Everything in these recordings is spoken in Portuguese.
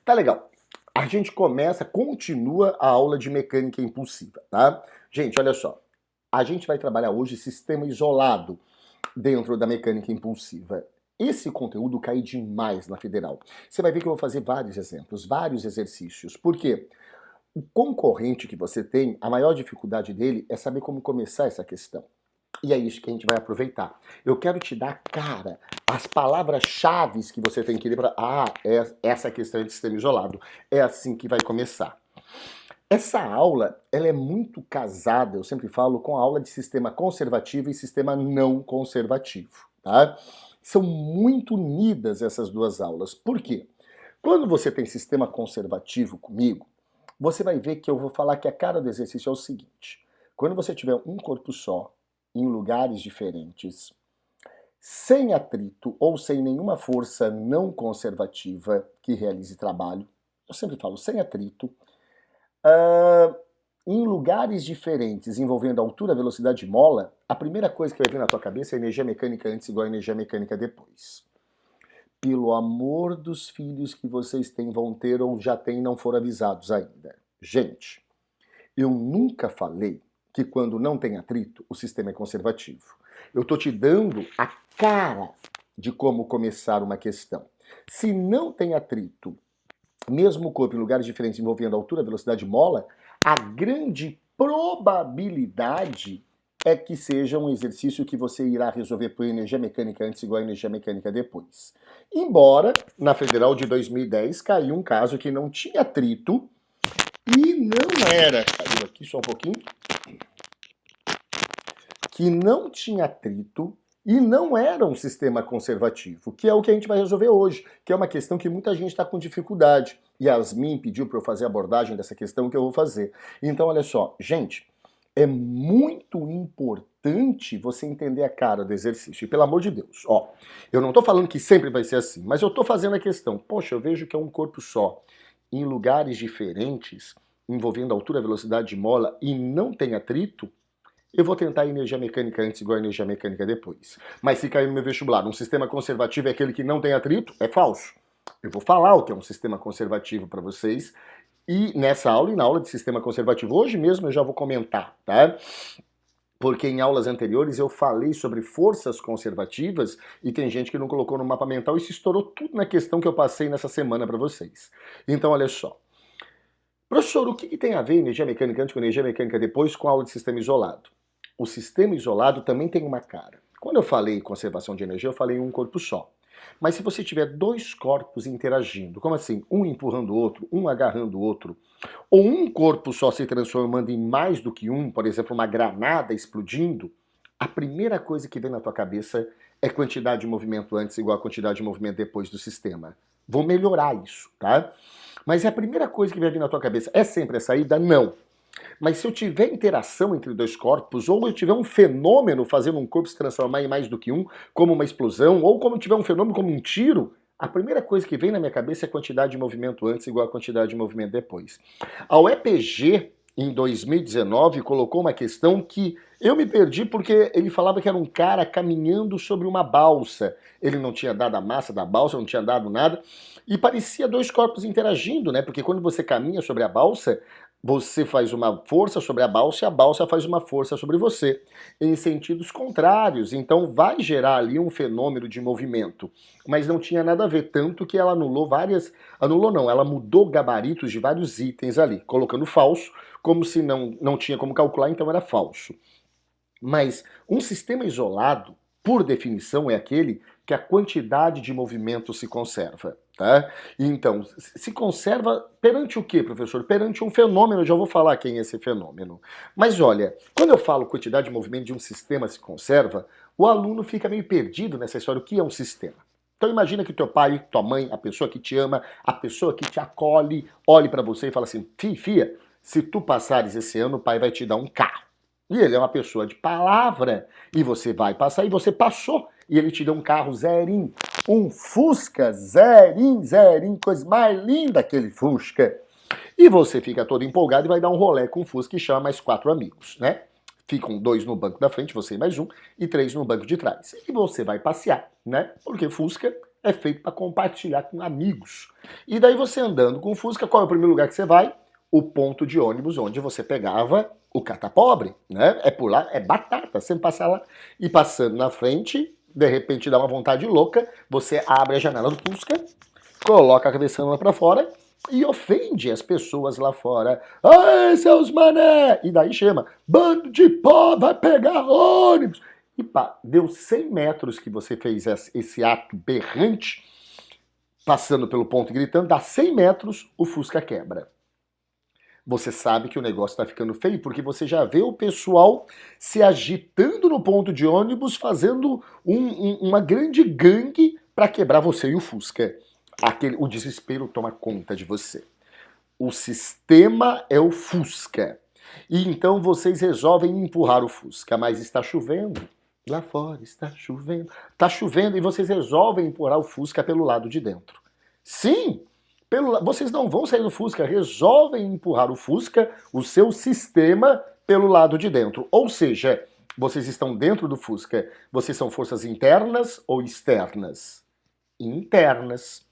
Tá legal. A gente continua a aula de mecânica impulsiva, tá? Gente, olha só. A gente vai trabalhar hoje sistema isolado dentro da mecânica impulsiva. Esse conteúdo cai demais na federal. Você vai ver que eu vou fazer vários exemplos, vários exercícios. Por quê? O concorrente que você tem, a maior dificuldade dele é saber como começar essa questão. E é isso que a gente vai aproveitar. Eu quero te dar, cara, as palavras-chave que você tem que ler para... essa questão de sistema isolado. É assim que vai começar. Essa aula, ela é muito casada, eu sempre falo, com a aula de sistema conservativo e sistema não conservativo, tá? São muito unidas essas duas aulas. Por quê? Quando você tem sistema conservativo comigo, você vai ver que eu vou falar que a cara do exercício é o seguinte. Quando você tiver um corpo só, em lugares diferentes, sem atrito ou sem nenhuma força não conservativa que realize trabalho, eu sempre falo sem atrito, em lugares diferentes envolvendo altura, velocidade e mola, a primeira coisa que vai vir na tua cabeça é energia mecânica antes igual a energia mecânica depois. Pelo amor dos filhos que vocês têm, vão ter ou já têm e não foram avisados ainda. Gente, eu nunca falei que quando não tem atrito, o sistema é conservativo. Eu estou te dando a cara de como começar uma questão. Se não tem atrito, mesmo o corpo em lugares diferentes envolvendo altura, velocidade e mola, a grande probabilidade é que seja um exercício que você irá resolver por energia mecânica antes igual a energia mecânica depois. Embora, na Federal de 2010, caiu um caso que não tinha atrito e não era... Caiu aqui só um pouquinho. Que não tinha atrito e não era um sistema conservativo, que é o que a gente vai resolver hoje, que é uma questão que muita gente está com dificuldade. Yasmin pediu para eu fazer a abordagem dessa questão que eu vou fazer. Então, olha só, gente, é muito importante você entender a cara do exercício. E pelo amor de Deus, ó, eu não estou falando que sempre vai ser assim, mas eu estou fazendo a questão. Poxa, eu vejo que é um corpo só, em lugares diferentes, envolvendo altura, velocidade e mola, e não tem atrito, eu vou tentar energia mecânica antes igual a energia mecânica depois. Mas se cair no meu vestibular, um sistema conservativo é aquele que não tem atrito, é falso. Eu vou falar o que é um sistema conservativo para vocês, e nessa aula e na aula de sistema conservativo, hoje mesmo eu já vou comentar, tá? Porque em aulas anteriores eu falei sobre forças conservativas e tem gente que não colocou no mapa mental e se estourou tudo na questão que eu passei nessa semana para vocês. Então, olha só. Professor, o que tem a ver energia mecânica antes com energia mecânica depois com a aula de sistema isolado? O sistema isolado também tem uma cara. Quando eu falei conservação de energia, eu falei em um corpo só. Mas se você tiver dois corpos interagindo, como assim? Um empurrando o outro, um agarrando o outro, ou um corpo só se transformando em mais do que um, por exemplo, uma granada explodindo, a primeira coisa que vem na tua cabeça é quantidade de movimento antes igual a quantidade de movimento depois do sistema. Vou melhorar isso, tá? Mas é a primeira coisa que vai vir na tua cabeça. É sempre a saída? Não. Mas se eu tiver interação entre dois corpos, ou eu tiver um fenômeno fazendo um corpo se transformar em mais do que um, como uma explosão, ou como tiver um fenômeno como um tiro, a primeira coisa que vem na minha cabeça é a quantidade de movimento antes igual a quantidade de movimento depois. A UEPG, em 2019, colocou uma questão que eu me perdi porque ele falava que era um cara caminhando sobre uma balsa. Ele não tinha dado a massa da balsa, não tinha dado nada, e parecia dois corpos interagindo, né? Porque quando você caminha sobre a balsa, você faz uma força sobre a balsa e a balsa faz uma força sobre você, em sentidos contrários. Então vai gerar ali um fenômeno de movimento. Mas não tinha nada a ver, tanto que ela anulou várias... Anulou não, ela mudou gabaritos de vários itens ali, colocando falso, como se não tinha como calcular, então era falso. Mas um sistema isolado, por definição, é aquele que a quantidade de movimento se conserva, tá? Então, se conserva perante o quê, professor? Perante um fenômeno, eu já vou falar quem é esse fenômeno. Mas olha, quando eu falo quantidade de movimento de um sistema se conserva, o aluno fica meio perdido nessa história, o que é um sistema? Então imagina que teu pai, tua mãe, a pessoa que te ama, a pessoa que te acolhe, olhe para você e fala assim, filha, se tu passares esse ano, o pai vai te dar um carro. E ele é uma pessoa de palavra, e você vai passar, e você passou, e ele te deu um carro zerinho, um Fusca zerinho, coisa mais linda aquele Fusca. E você fica todo empolgado e vai dar um rolê com o Fusca e chama mais 4 amigos, né? Ficam 2 no banco da frente, você e mais um, e 3 no banco de trás. E você vai passear, né? Porque Fusca é feito para compartilhar com amigos. E daí você andando com o Fusca, qual é o primeiro lugar que você vai? O ponto de ônibus onde você pegava o catapobre, né? É por lá, é batata, você passar lá e passando na frente, de repente dá uma vontade louca, você abre a janela do Fusca, coloca a cabeçona lá pra fora e ofende as pessoas lá fora. Ai, seus mané! E daí chama, bando de pó, vai pegar ônibus! E pá, deu 100 metros que você fez esse ato berrante, passando pelo ponto e gritando, dá 100 metros, o Fusca quebra. Você sabe que o negócio está ficando feio, porque você já vê o pessoal se agitando no ponto de ônibus, fazendo uma grande gangue para quebrar você e o Fusca. O desespero toma conta de você. O sistema é o Fusca. E então vocês resolvem empurrar o Fusca, mas está chovendo. Lá fora está chovendo. Está chovendo e vocês resolvem empurrar o Fusca pelo lado de dentro. Sim! Vocês não vão sair do Fusca, resolvem empurrar o Fusca, o seu sistema, pelo lado de dentro. Ou seja, vocês estão dentro do Fusca. Vocês são forças internas ou externas? Internas.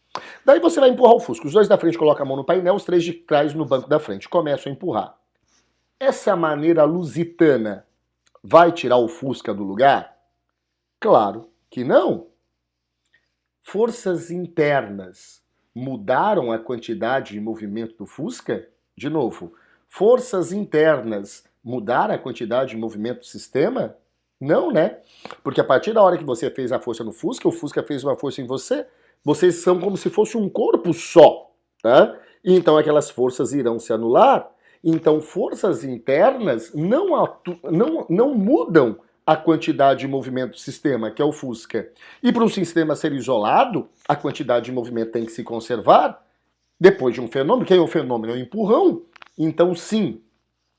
Daí você vai empurrar o Fusca. Os dois da frente colocam a mão no painel, os três de trás no banco da frente. Começam a empurrar. Essa maneira lusitana vai tirar o Fusca do lugar? Claro que não. Forças internas mudaram a quantidade de movimento do Fusca? De novo, forças internas mudaram a quantidade de movimento do sistema? Não, né? Porque a partir da hora que você fez a força no Fusca, o Fusca fez uma força em você, vocês são como se fosse um corpo só, tá? E então aquelas forças irão se anular. Então forças internas não mudam a quantidade de movimento do sistema, que é o Fusca. E para um sistema ser isolado, a quantidade de movimento tem que se conservar. Depois de um fenômeno, que é o fenômeno? É o empurrão. Então, sim,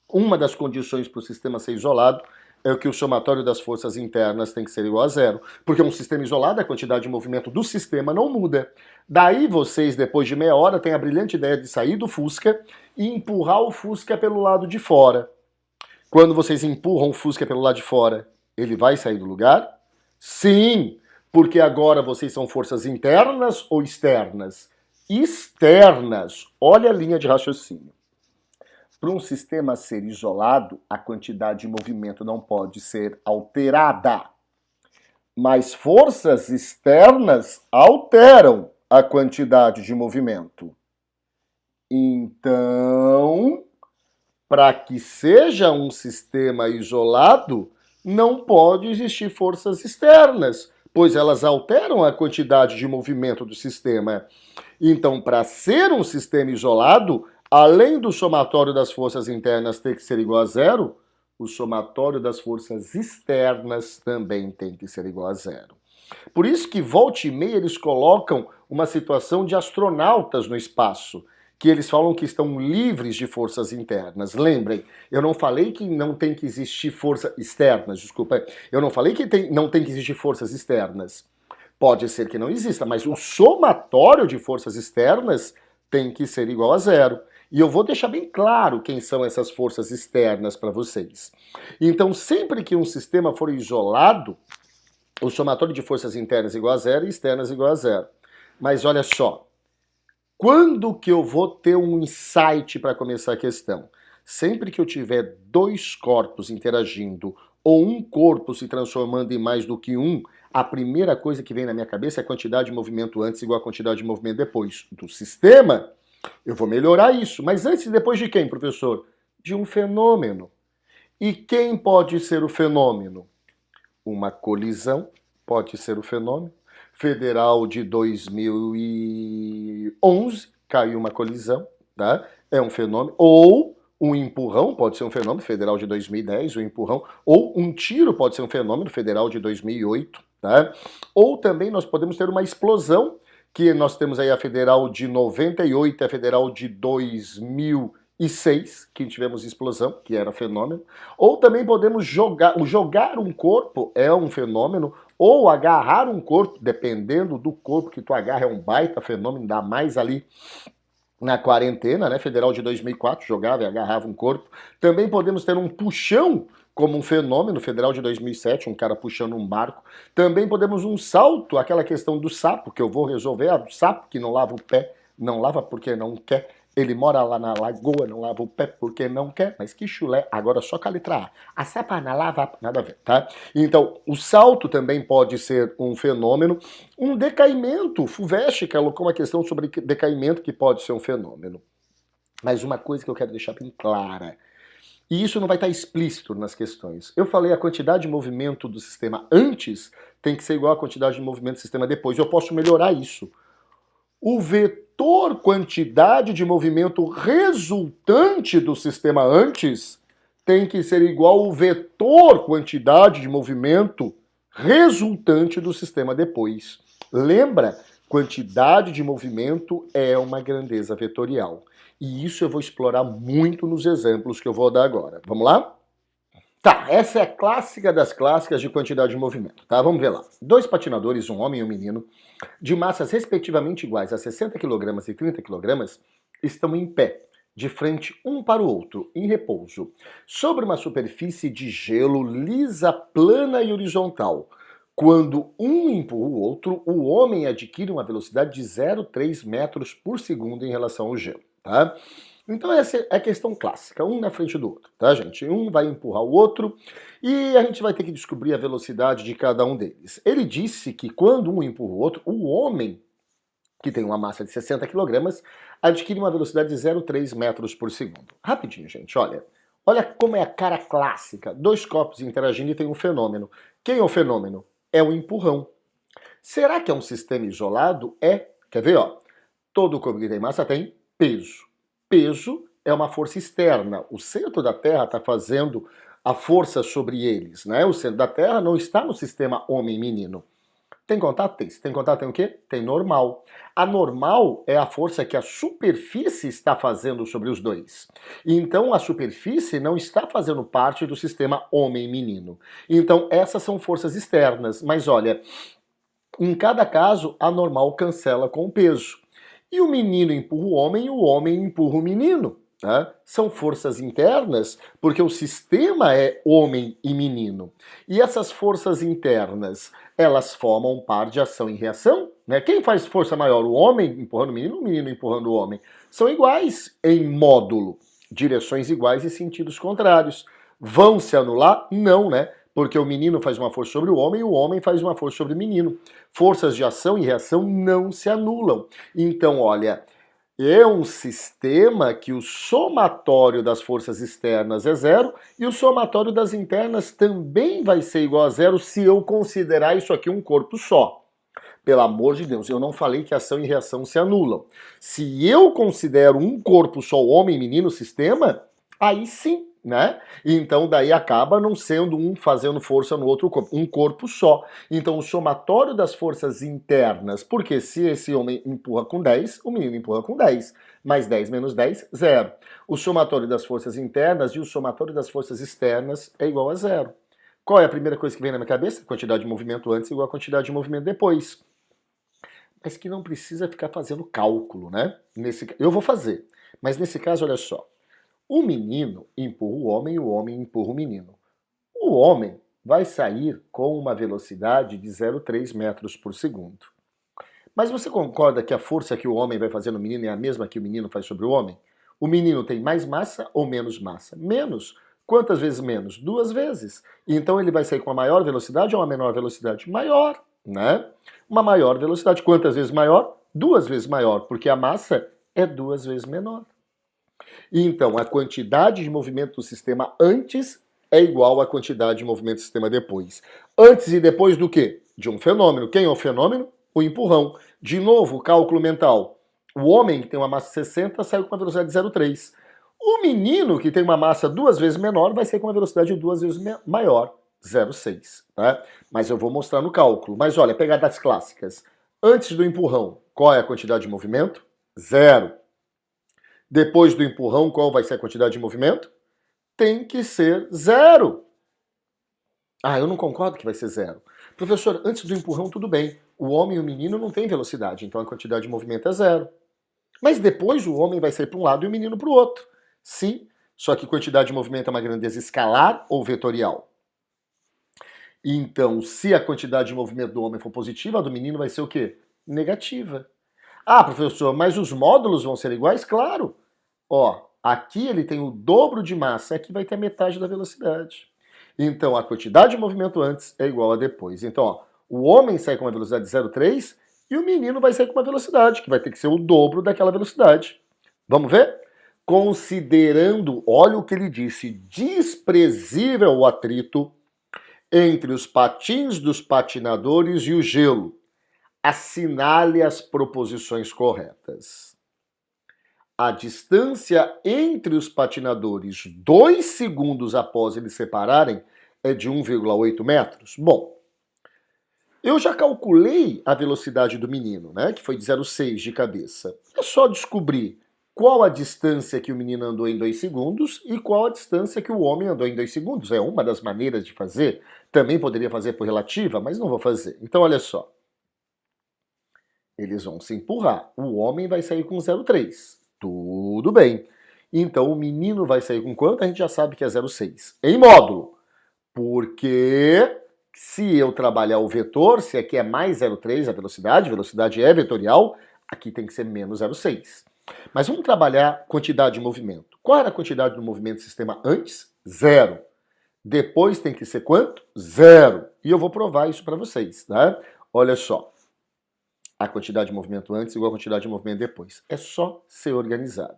uma das condições para o sistema ser isolado é que o somatório das forças internas tem que ser igual a zero. Porque um sistema isolado, a quantidade de movimento do sistema não muda. Daí vocês, depois de meia hora, têm a brilhante ideia de sair do Fusca e empurrar o Fusca pelo lado de fora. Quando vocês empurram o Fusca pelo lado de fora, ele vai sair do lugar? Sim, porque agora vocês são forças internas ou externas? Externas. Olha a linha de raciocínio. Para um sistema ser isolado, a quantidade de movimento não pode ser alterada. Mas forças externas alteram a quantidade de movimento. Então, para que seja um sistema isolado, não pode existir forças externas, pois elas alteram a quantidade de movimento do sistema. Então, para ser um sistema isolado, além do somatório das forças internas ter que ser igual a zero, o somatório das forças externas também tem que ser igual a zero. Por isso que volta e meia eles colocam uma situação de astronautas no espaço, que eles falam que estão livres de forças internas. Lembrem, eu não falei que não tem que existir forças externas, desculpa, eu não falei que não tem que existir forças externas. Pode ser que não exista, mas o somatório de forças externas tem que ser igual a zero. E eu vou deixar bem claro quem são essas forças externas para vocês. Então, sempre que um sistema for isolado, o somatório de forças internas é igual a zero e externas é igual a zero. Mas olha só, quando que eu vou ter um insight para começar a questão? Sempre que eu tiver dois corpos interagindo ou um corpo se transformando em mais do que um, a primeira coisa que vem na minha cabeça é a quantidade de movimento antes igual a quantidade de movimento depois. Do sistema, eu vou melhorar isso. Mas antes e depois de quem, professor? De um fenômeno. E quem pode ser o fenômeno? Uma colisão pode ser o fenômeno. Federal de 2011, caiu uma colisão, tá? É um fenômeno. Ou um empurrão pode ser um fenômeno, Federal de 2010, um empurrão. Ou um tiro pode ser um fenômeno, Federal de 2008, tá? Ou também nós podemos ter uma explosão, que nós temos aí a Federal de 98 e a Federal de 2006, que tivemos explosão, que era fenômeno. Ou também podemos jogar um corpo é um fenômeno, ou agarrar um corpo, dependendo do corpo que tu agarra, é um baita fenômeno, dá mais ali na quarentena, né, federal de 2004, jogava e agarrava um corpo. Também podemos ter um puxão como um fenômeno, federal de 2007, um cara puxando um barco. Também podemos um salto, aquela questão do sapo, que eu vou resolver, do sapo que não lava o pé, não lava porque não quer. Ele mora lá na lagoa, não lava o pé porque não quer, mas que chulé, agora só com a letra A. A sapa na lava, nada a ver, tá? Então, o salto também pode ser um fenômeno. Um decaimento, Fulvestre colocou uma questão sobre decaimento que pode ser um fenômeno. Mas uma coisa que eu quero deixar bem clara, e isso não vai estar explícito nas questões. Eu falei a quantidade de movimento do sistema antes tem que ser igual à quantidade de movimento do sistema depois. Eu posso melhorar isso. O vetor quantidade de movimento resultante do sistema antes tem que ser igual ao vetor quantidade de movimento resultante do sistema depois. Lembra? Quantidade de movimento é uma grandeza vetorial. E isso eu vou explorar muito nos exemplos que eu vou dar agora. Vamos lá? Tá, essa é a clássica das clássicas de quantidade de movimento, tá? Vamos ver lá. Dois patinadores, um homem e um menino, de massas respectivamente iguais a 60 kg e 30 kg, estão em pé, de frente um para o outro, em repouso, sobre uma superfície de gelo lisa, plana e horizontal. Quando um empurra o outro, o homem adquire uma velocidade de 0,3 metros por segundo em relação ao gelo, tá? Então essa é a questão clássica, um na frente do outro, tá, gente? Um vai empurrar o outro e a gente vai ter que descobrir a velocidade de cada um deles. Ele disse que quando um empurra o outro, o homem, que tem uma massa de 60 kg, adquire uma velocidade de 0,3 metros por segundo. Rapidinho, gente, olha. Olha como é a cara clássica. Dois corpos interagindo e tem um fenômeno. Quem é o fenômeno? É o empurrão. Será que é um sistema isolado? É. Quer ver, ó? Todo corpo que tem massa tem peso. Peso é uma força externa. O centro da Terra está fazendo a força sobre eles, né? O centro da Terra não está no sistema homem-menino. Tem contato? Tem. Se tem contato, tem o quê? Tem normal. A normal é a força que a superfície está fazendo sobre os dois. Então, a superfície não está fazendo parte do sistema homem-menino. Então, essas são forças externas. Mas olha, em cada caso, a normal cancela com o peso. E o menino empurra o homem empurra o menino. Tá? São forças internas, porque o sistema é homem e menino. E essas forças internas, elas formam um par de ação e reação. Né? Quem faz força maior? O homem empurrando o menino empurrando o homem. São iguais em módulo, direções iguais e sentidos contrários. Vão se anular? Não, né? Porque o menino faz uma força sobre o homem faz uma força sobre o menino. Forças de ação e reação não se anulam. Então, olha, é um sistema que o somatório das forças externas é zero e o somatório das internas também vai ser igual a zero se eu considerar isso aqui um corpo só. Pelo amor de Deus, eu não falei que ação e reação se anulam. Se eu considero um corpo só, homem e menino, sistema, aí sim, né? Então daí acaba não sendo um fazendo força no outro corpo, um corpo só. Então o somatório das forças internas, porque se esse homem empurra com 10, o menino empurra com 10. Mais 10 menos 10, zero. O somatório das forças internas e o somatório das forças externas é igual a zero. Qual é a primeira coisa que vem na minha cabeça? Quantidade de movimento antes igual a quantidade de movimento depois. Mas que não precisa ficar fazendo cálculo, né? Eu vou fazer, mas nesse caso, olha só. O menino empurra o homem empurra o menino. O homem vai sair com uma velocidade de 0,3 metros por segundo. Mas você concorda que a força que o homem vai fazer no menino é a mesma que o menino faz sobre o homem? O menino tem mais massa ou menos massa? Menos. Quantas vezes menos? 2 vezes. Então ele vai sair com uma maior velocidade ou uma menor velocidade? Maior, né? Uma maior velocidade. Quantas vezes maior? 2 vezes maior, porque a massa é 2 vezes menor. Então, a quantidade de movimento do sistema antes é igual à quantidade de movimento do sistema depois. Antes e depois do quê? De um fenômeno. Quem é o fenômeno? O empurrão. De novo, cálculo mental. O homem que tem uma massa 60 saiu com uma velocidade de 0,3. O menino que tem uma massa 2 vezes menor vai sair com uma velocidade de 2 vezes maior, 0,6. Tá? Mas eu vou mostrar no cálculo. Mas olha, pegadas clássicas. Antes do empurrão, qual é a quantidade de movimento? Zero. Depois do empurrão, qual vai ser a quantidade de movimento? Tem que ser zero. Ah, eu não concordo que vai ser zero. Professor, antes do empurrão tudo bem. O homem e o menino não têm velocidade, então a quantidade de movimento é zero. Mas depois o homem vai sair para um lado e o menino para o outro. Sim, só que quantidade de movimento é uma grandeza escalar ou vetorial? Então, se a quantidade de movimento do homem for positiva, a do menino vai ser o quê? Negativa. Ah, professor, mas os módulos vão ser iguais? Claro. Ó, aqui ele tem o dobro de massa, aqui vai ter a metade da velocidade. Então, a quantidade de movimento antes é igual a depois. Então, ó, o homem sai com uma velocidade de 0,3 e o menino vai sair com uma velocidade, que vai ter que ser o dobro daquela velocidade. Vamos ver? Considerando, olha o que ele disse, desprezível o atrito entre os patins dos patinadores e o gelo. Assinale as proposições corretas. A distância entre os patinadores 2 segundos após eles separarem é de 1,8 metros. Bom, eu já calculei a velocidade do menino, né, que foi de 0,6 de cabeça. É só descobrir qual a distância que o menino andou em 2 segundos e qual a distância que o homem andou em 2 segundos. É uma das maneiras de fazer. Também poderia fazer por relativa, mas não vou fazer. Então, olha só. Eles vão se empurrar. O homem vai sair com 0,3. Tudo bem. Então o menino vai sair com quanto? A gente já sabe que é 0,6. Em módulo. Porque se eu trabalhar o vetor, se aqui é mais 0,3 a velocidade é vetorial, aqui tem que ser menos 0,6. Mas vamos trabalhar quantidade de movimento. Qual era a quantidade do movimento do sistema antes? 0. Depois tem que ser quanto? 0. E eu vou provar isso para vocês, tá? Olha só. A quantidade de movimento antes igual a quantidade de movimento depois. É só ser organizado.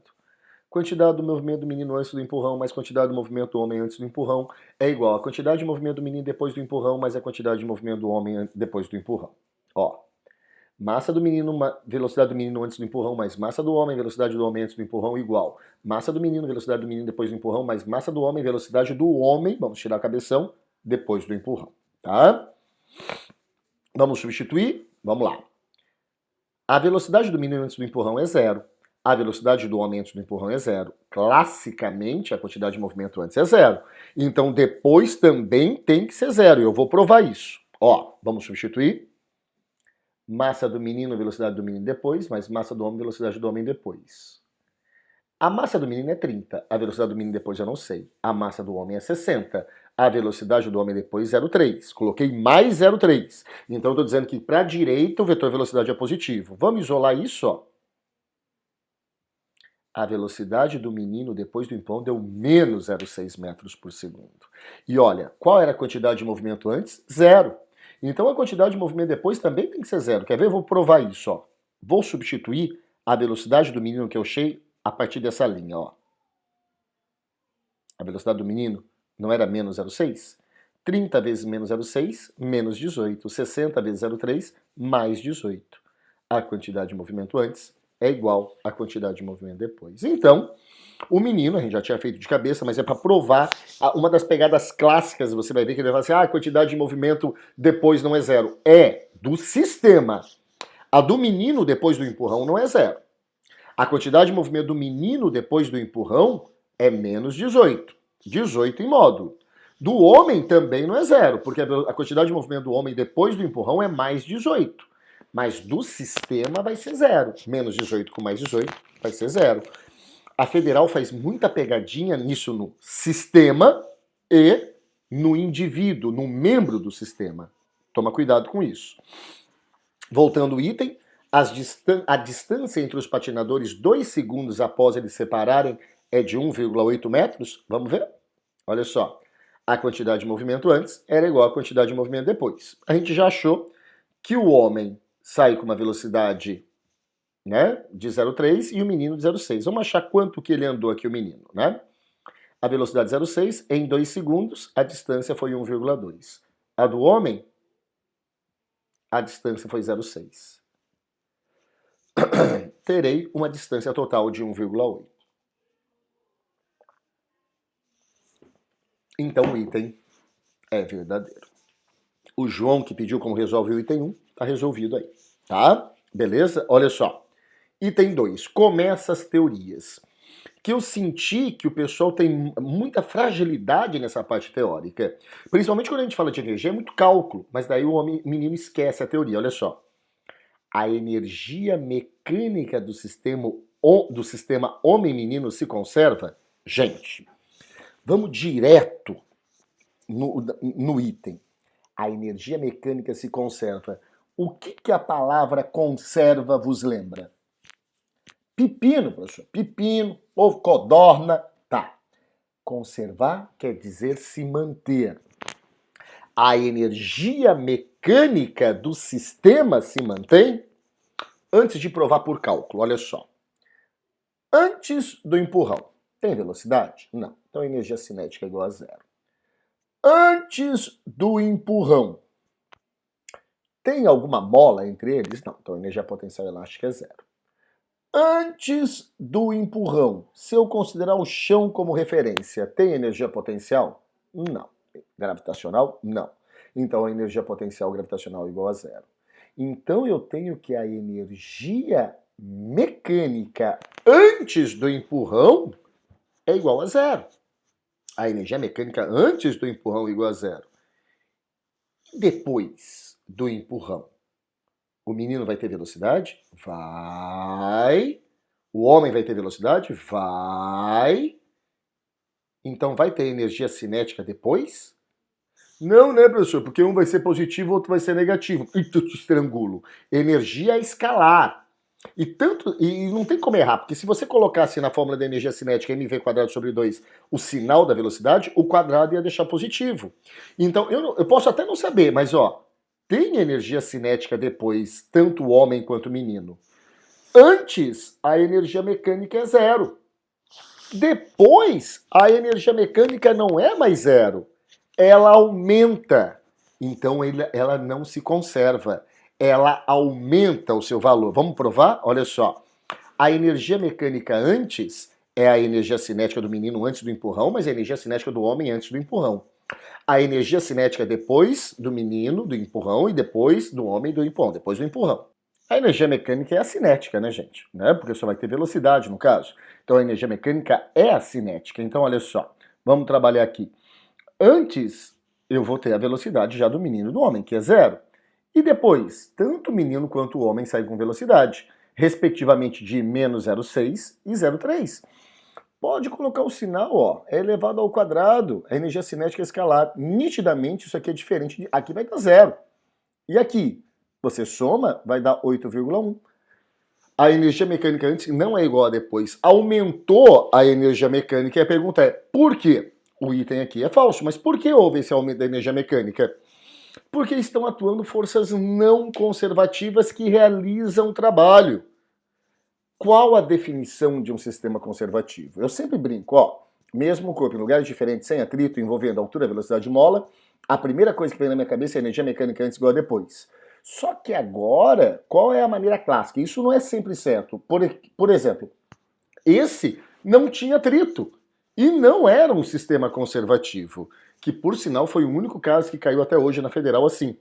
Quantidade do movimento do menino antes do empurrão mais quantidade do movimento do homem antes do empurrão é igual a quantidade de movimento do menino depois do empurrão mais a quantidade de movimento do homem depois do empurrão. Ó, massa do menino, velocidade do menino antes do empurrão mais massa do homem, velocidade do homem antes do empurrão igual. Massa do menino, velocidade do menino depois do empurrão mais massa do homem, velocidade do homem, vamos tirar a cabeção, depois do empurrão, tá? Vamos substituir? Vamos lá. A velocidade do menino antes do empurrão é 0. A velocidade do homem antes do empurrão é 0. Classicamente, a quantidade de movimento antes é 0. Então, depois também tem que ser 0. Eu vou provar isso. Ó, vamos substituir. Massa do menino, velocidade do menino depois, mais massa do homem, velocidade do homem depois. A massa do menino é 30. A velocidade do menino depois eu não sei. A massa do homem é 60. A velocidade do homem depois 0,3. Coloquei mais 0,3. Então eu estou dizendo que para a direita o vetor velocidade é positivo. Vamos isolar isso, ó. A velocidade do menino depois do empurrão deu menos 0,6 metros por segundo. E olha, qual era a quantidade de movimento antes? 0. Então a quantidade de movimento depois também tem que ser 0. Quer ver? Eu vou provar isso, ó. Vou substituir a velocidade do menino que eu achei a partir dessa linha, ó. A velocidade do menino não era menos 0,6? 30 vezes menos 0,6, menos 18. 60 vezes 0,3, mais 18. A quantidade de movimento antes é igual à quantidade de movimento depois. Então, o menino, a gente já tinha feito de cabeça, mas é para provar uma das pegadas clássicas, você vai ver que ele vai falar assim, a quantidade de movimento depois não é 0. É do sistema. A do menino depois do empurrão não é 0. A quantidade de movimento do menino depois do empurrão é menos 18. 18 em módulo. Do homem também não é 0, porque a quantidade de movimento do homem depois do empurrão é mais 18. Mas do sistema vai ser 0. Menos 18 com mais 18 vai ser 0. A federal faz muita pegadinha nisso no sistema e no indivíduo, no membro do sistema. Toma cuidado com isso. Voltando ao item, a distância entre os patinadores 2 segundos após eles separarem é de 1,8 metros. Vamos ver? Olha só. A quantidade de movimento antes era igual à quantidade de movimento depois. A gente já achou que o homem sai com uma velocidade, né, de 0,3 e o menino de 0,6. Vamos achar quanto que ele andou aqui, o menino, né? A velocidade 0,6 em 2 segundos, a distância foi 1,2. A do homem, a distância foi 0,6. Terei uma distância total de 1,8. Então o item é verdadeiro. O João que pediu como resolve o item 1, tá resolvido aí, tá? Beleza? Olha só. Item 2, começa as teorias. Que eu senti que o pessoal tem muita fragilidade nessa parte teórica. Principalmente quando a gente fala de energia, é muito cálculo, mas daí o menino esquece a teoria. Olha só. A energia mecânica do sistema do sistema homem-menino se conserva? Gente, vamos direto no item. A energia mecânica se conserva. O que a palavra conserva vos lembra? Pepino, professor. Pepino ou codorna. Tá. Conservar quer dizer se manter. A energia mecânica do sistema se mantém? Antes de provar por cálculo, olha só. Antes do empurrão, tem velocidade? Não. Então a energia cinética é igual a zero. Antes do empurrão, tem alguma mola entre eles? Não. Então a energia potencial elástica é zero. Antes do empurrão, se eu considerar o chão como referência, tem energia potencial? Não. Gravitacional? Não. Então a energia potencial gravitacional é igual a zero. Então eu tenho que a energia mecânica antes do empurrão é igual a zero. A energia mecânica antes do empurrão é igual a zero. Depois do empurrão, o menino vai ter velocidade? Vai. O homem vai ter velocidade? Vai. Então vai ter energia cinética depois? Não, né, professor? Porque um vai ser positivo, o outro vai ser negativo. E tu te estrangulo. Energia escalar. E não tem como errar, porque se você colocasse na fórmula da energia cinética mv² sobre 2 o sinal da velocidade, o quadrado ia deixar positivo. Então, eu posso até não saber, mas ó, tem energia cinética depois, tanto o homem quanto o menino. Antes, a energia mecânica é zero. Depois, a energia mecânica não é mais zero. Ela aumenta. Então, ela não se conserva. Ela aumenta o seu valor. Vamos provar? Olha só. A energia mecânica antes é a energia cinética do menino antes do empurrão, mas a energia cinética do homem antes do empurrão. A energia cinética depois do menino, do empurrão, e depois do homem, do empurrão, depois do empurrão. A energia mecânica é a cinética, né, gente? Né? Porque só vai ter velocidade, no caso. Então, a energia mecânica é a cinética. Então, olha só. Vamos trabalhar aqui. Antes, eu vou ter a velocidade já do menino e do homem, que é zero. E depois, tanto o menino quanto o homem saem com velocidade, respectivamente de menos 0,6 e 0,3. Pode colocar o sinal, ó, é elevado ao quadrado, a energia cinética é escalar. Nitidamente, isso aqui é diferente, aqui vai dar zero. E aqui, você soma, vai dar 8,1. A energia mecânica antes não é igual a depois. Aumentou a energia mecânica e a pergunta é, por quê? O item aqui é falso, mas por que houve esse aumento da energia mecânica? Porque estão atuando forças não conservativas que realizam trabalho. Qual a definição de um sistema conservativo? Eu sempre brinco, ó, mesmo corpo em lugares diferentes, sem atrito, envolvendo altura, velocidade e mola, a primeira coisa que vem na minha cabeça é energia mecânica antes igual a depois. Só que agora, qual é a maneira clássica? Isso não é sempre certo. Por exemplo, esse não tinha atrito e não era um sistema conservativo, que por sinal foi o único caso que caiu até hoje na federal assim.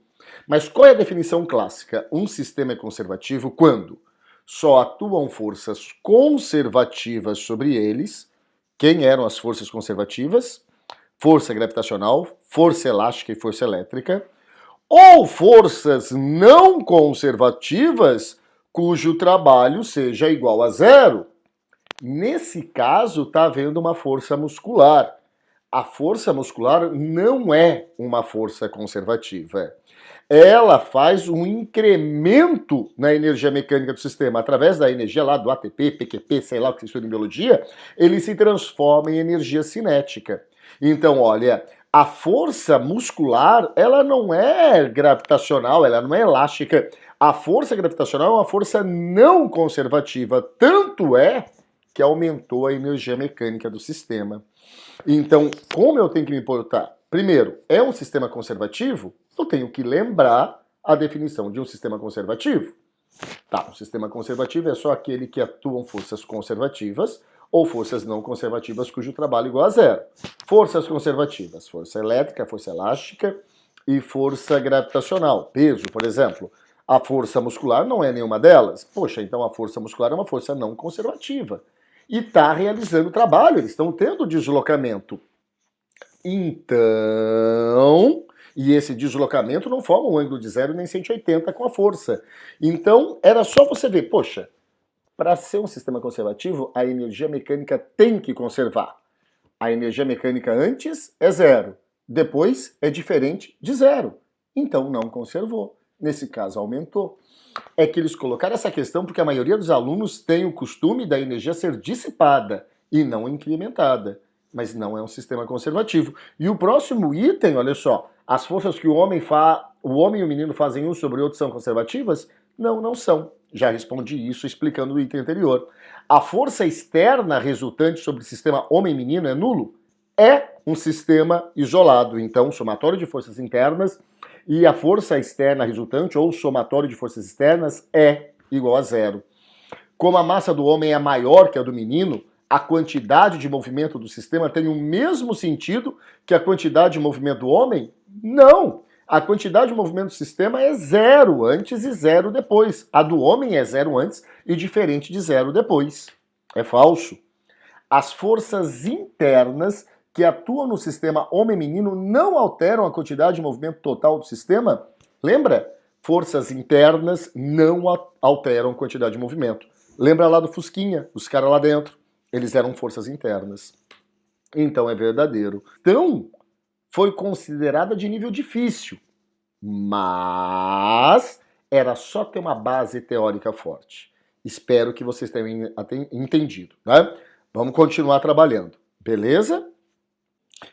Mas qual é a definição clássica? Um sistema é conservativo quando só atuam forças conservativas sobre eles. Quem eram as forças conservativas? Força gravitacional, força elástica e força elétrica. Ou forças não conservativas cujo trabalho seja igual a zero. Nesse caso, está havendo uma força muscular. A força muscular não é uma força conservativa. Ela faz um incremento na energia mecânica do sistema. Através da energia lá do ATP, PQP, sei lá o que você estuda em biologia, ele se transforma em energia cinética. Então, olha, a força muscular, ela não é gravitacional, ela não é elástica. A força gravitacional é uma força não conservativa. Tanto é que aumentou a energia mecânica do sistema. Então, como eu tenho que me importar? Primeiro, é um sistema conservativo? Eu tenho que lembrar a definição de um sistema conservativo. Tá, um sistema conservativo é só aquele que atuam forças conservativas ou forças não conservativas cujo trabalho é igual a zero. Forças conservativas, força elétrica, força elástica e força gravitacional. Peso, por exemplo. A força muscular não é nenhuma delas. Poxa, então a força muscular é uma força não conservativa. E está realizando trabalho, eles estão tendo deslocamento. Então, e esse deslocamento não forma um ângulo de 0 nem 180 com a força. Então, era só você ver, poxa, Para ser um sistema conservativo, a energia mecânica tem que conservar. A energia mecânica antes é zero, depois é diferente de zero. Então não conservou. Nesse caso, aumentou. É que eles colocaram essa questão porque a maioria dos alunos tem o costume da energia ser dissipada e não incrementada. Mas não é um sistema conservativo. E o próximo item, olha só, as forças que o homem e o menino fazem um sobre o outro são conservativas? Não, não são. Já respondi isso explicando o item anterior. A força externa resultante sobre o sistema homem-menino é nulo? É um sistema isolado. Então, somatório de forças internas e a força externa resultante, ou somatório de forças externas, é igual a zero. Como a massa do homem é maior que a do menino, a quantidade de movimento do sistema tem o mesmo sentido que a quantidade de movimento do homem? Não! A quantidade de movimento do sistema é zero antes e zero depois. A do homem é zero antes e diferente de zero depois. É falso. As forças internas que atuam no sistema homem-menino não alteram a quantidade de movimento total do sistema? Lembra? Forças internas não alteram a quantidade de movimento. Lembra lá do Fusquinha, os caras lá dentro? Eles eram forças internas. Então é verdadeiro. Então, foi considerada de nível difícil, mas era só ter uma base teórica forte. Espero que vocês tenham entendido, né? Vamos continuar trabalhando, beleza?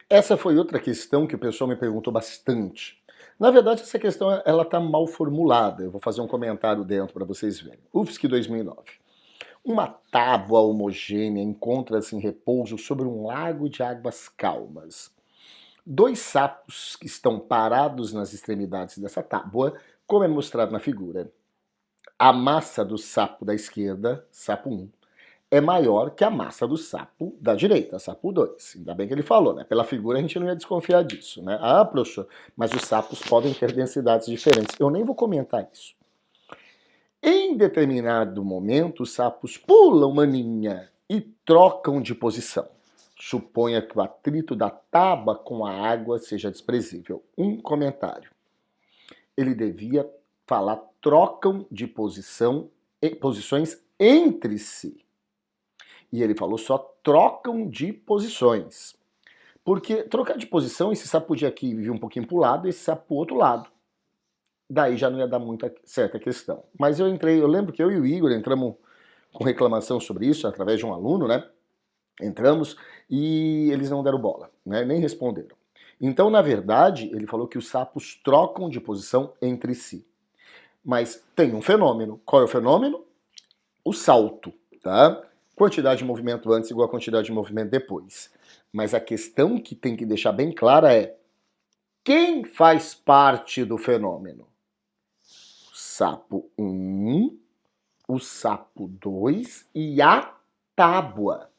Essa foi outra questão que o pessoal me perguntou bastante. Na verdade, essa questão ela está mal formulada. Eu vou fazer um comentário dentro para vocês verem. UFSC 2009. Uma tábua homogênea encontra-se em repouso sobre um lago de águas calmas. Dois sapos que estão parados nas extremidades dessa tábua, como é mostrado na figura. A massa do sapo da esquerda, sapo 1, é maior que a massa do sapo da direita, sapo 2. Ainda bem que ele falou, né? Pela figura a gente não ia desconfiar disso, né? Ah, professor, mas os sapos podem ter densidades diferentes. Eu nem vou comentar isso. Em determinado momento, os sapos pulam maninha e trocam de posição. Suponha que o atrito da tábua com a água seja desprezível. Um comentário. Ele devia falar trocam de posições entre si. E ele falou só trocam de posições. Porque trocar de posição, esse sapo podia aqui vir um pouquinho para o lado e esse sapo para o outro lado. Daí já não ia dar muita certa questão. Mas eu lembro que eu e o Igor entramos com reclamação sobre isso, através de um aluno, né? Entramos e eles não deram bola, né? Nem responderam. Então, na verdade, ele falou que os sapos trocam de posição entre si. Mas tem um fenômeno. Qual é o fenômeno? O salto, tá? Quantidade de movimento antes igual a quantidade de movimento depois. Mas a questão que tem que deixar bem clara é: quem faz parte do fenômeno? O sapo 1, o sapo 2 e a tábua.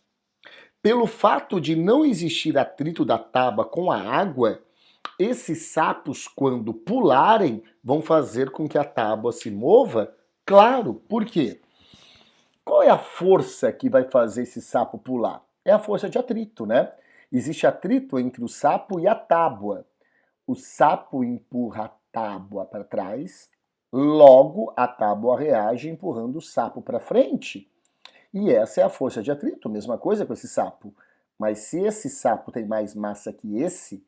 Pelo fato de não existir atrito da tábua com a água, esses sapos, quando pularem, vão fazer com que a tábua se mova? Claro, por quê? Qual é a força que vai fazer esse sapo pular? É a força de atrito, né? Existe atrito entre o sapo e a tábua. O sapo empurra a tábua para trás, logo a tábua reage empurrando o sapo para frente. E essa é a força de atrito, mesma coisa com esse sapo. Mas se esse sapo tem mais massa que esse,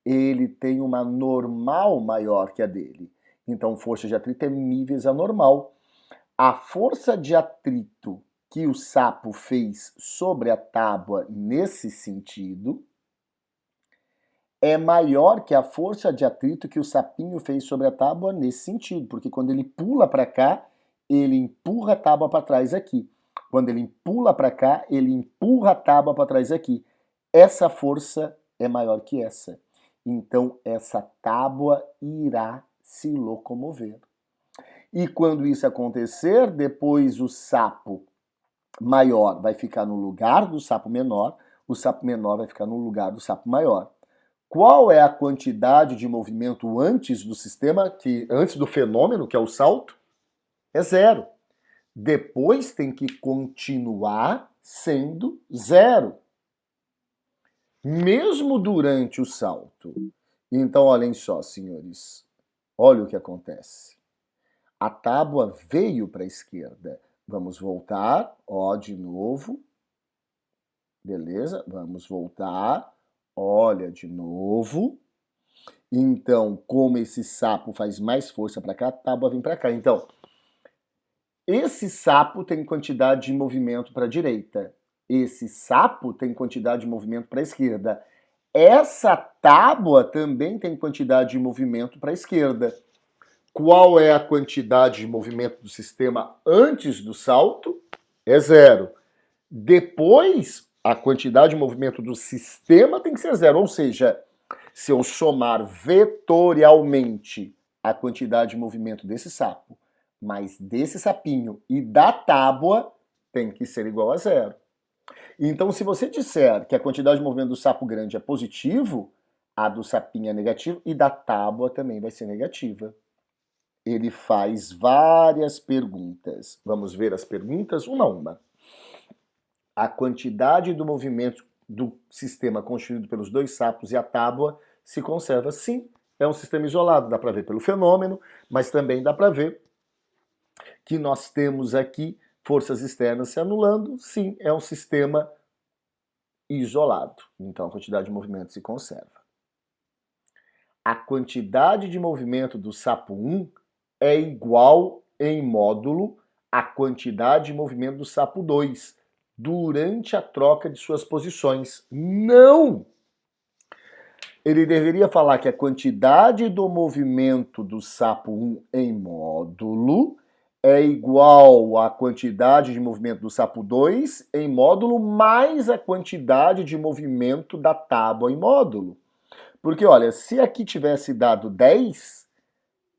ele tem uma normal maior que a dele. Então, força de atrito é níveis anormal. A força de atrito que o sapo fez sobre a tábua nesse sentido é maior que a força de atrito que o sapinho fez sobre a tábua nesse sentido, porque quando ele pula para cá, ele empurra a tábua para trás aqui. Quando ele pula para cá, ele empurra a tábua para trás aqui. Essa força é maior que essa. Então, essa tábua irá se locomover. E quando isso acontecer, depois o sapo maior vai ficar no lugar do sapo menor, o sapo menor vai ficar no lugar do sapo maior. Qual é a quantidade de movimento antes do sistema, antes do fenômeno, que é o salto? É zero. Depois tem que continuar sendo zero. Mesmo durante o salto. Então, olhem só, senhores. Olha o que acontece. A tábua veio para a esquerda, Vamos voltar, ó, de novo. Beleza? Vamos voltar. Olha de novo. Então, como esse sapo faz mais força para cá, a tábua vem para cá. Então, esse sapo tem quantidade de movimento para a direita. Esse sapo tem quantidade de movimento para a esquerda. Essa tábua também tem quantidade de movimento para a esquerda. Qual é a quantidade de movimento do sistema antes do salto? É zero. Depois, a quantidade de movimento do sistema tem que ser zero. Ou seja, se eu somar vetorialmente a quantidade de movimento desse sapo, mais desse sapinho e da tábua, tem que ser igual a zero. Então, se você disser que a quantidade de movimento do sapo grande é positivo, a do sapinho é negativa e da tábua também vai ser negativa. Ele faz várias perguntas. Vamos ver as perguntas uma a uma. A quantidade do movimento do sistema constituído pelos dois sapos e a tábua se conserva? Sim, é um sistema isolado, dá para ver pelo fenômeno, mas também dá para ver que nós temos aqui forças externas se anulando. Sim, é um sistema isolado. Então a quantidade de movimento se conserva. A quantidade de movimento do sapo 1 é igual em módulo à quantidade de movimento do sapo 2 durante a troca de suas posições. Não! Ele deveria falar que a quantidade do movimento do sapo 1 em módulo é igual à quantidade de movimento do sapo 2 em módulo mais a quantidade de movimento da tábua em módulo. Porque, olha, se aqui tivesse dado 10,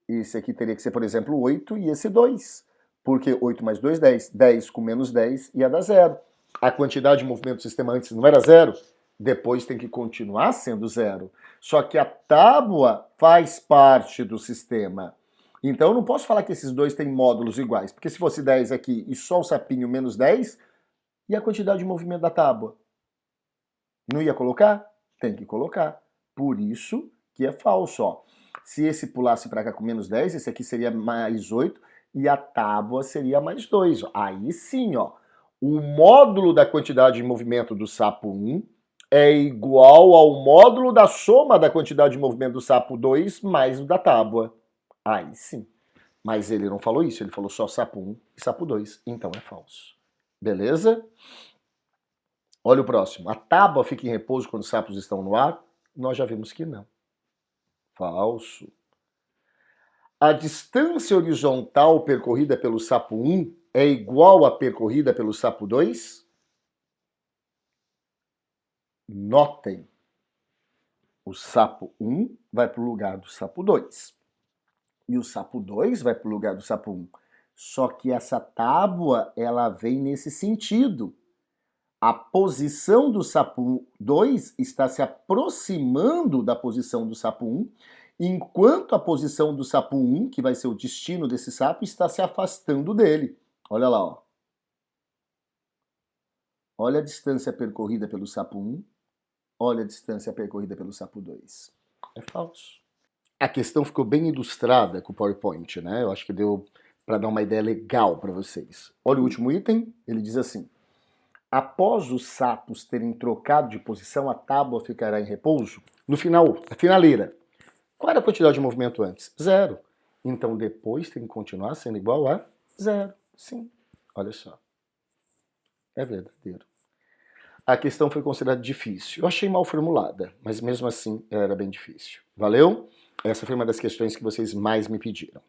esse aqui teria que ser, por exemplo, 8 e esse 2. Porque 8 mais 2, 10. 10 com menos 10 ia dar 0. A quantidade de movimento do sistema antes não era 0? Depois tem que continuar sendo 0. Só que a tábua faz parte do sistema. Então eu não posso falar que esses dois têm módulos iguais. Porque se fosse 10 aqui e só o sapinho menos 10, e a quantidade de movimento da tábua? Não ia colocar? Tem que colocar. Por isso que é falso, ó. Se esse pulasse para cá com menos 10, esse aqui seria mais 8 e a tábua seria mais 2. Aí sim, ó. O módulo da quantidade de movimento do sapo 1 é igual ao módulo da soma da quantidade de movimento do sapo 2 mais o da tábua. Aí sim. Mas ele não falou isso, ele falou só sapo 1 e sapo 2. Então é falso. Beleza? Olha o próximo. A tábua fica em repouso quando os sapos estão no ar? Nós já vimos que não. Falso. A distância horizontal percorrida pelo sapo 1 é igual à percorrida pelo sapo 2? Notem. O sapo 1 vai para o lugar do sapo 2. E o sapo 2 vai para o lugar do sapo 1. Só que essa tábua, ela vem nesse sentido. A posição do sapo 2 está se aproximando da posição do sapo 1, enquanto a posição do sapo 1, que vai ser o destino desse sapo, está se afastando dele. Olha lá, ó. Olha a distância percorrida pelo sapo 1, olha a distância percorrida pelo sapo 2. É falso. A questão ficou bem ilustrada com o PowerPoint, né? Eu acho que deu para dar uma ideia legal para vocês. Olha o último item, ele diz assim: após os sapos terem trocado de posição, a tábua ficará em repouso? No final, a finaleira. Qual era a quantidade de movimento antes? 0. Então depois tem que continuar sendo igual a 0. Sim, olha só. É verdadeiro. A questão foi considerada difícil. Eu achei mal formulada, mas mesmo assim ela era bem difícil. Valeu? Essa foi uma das questões que vocês mais me pediram.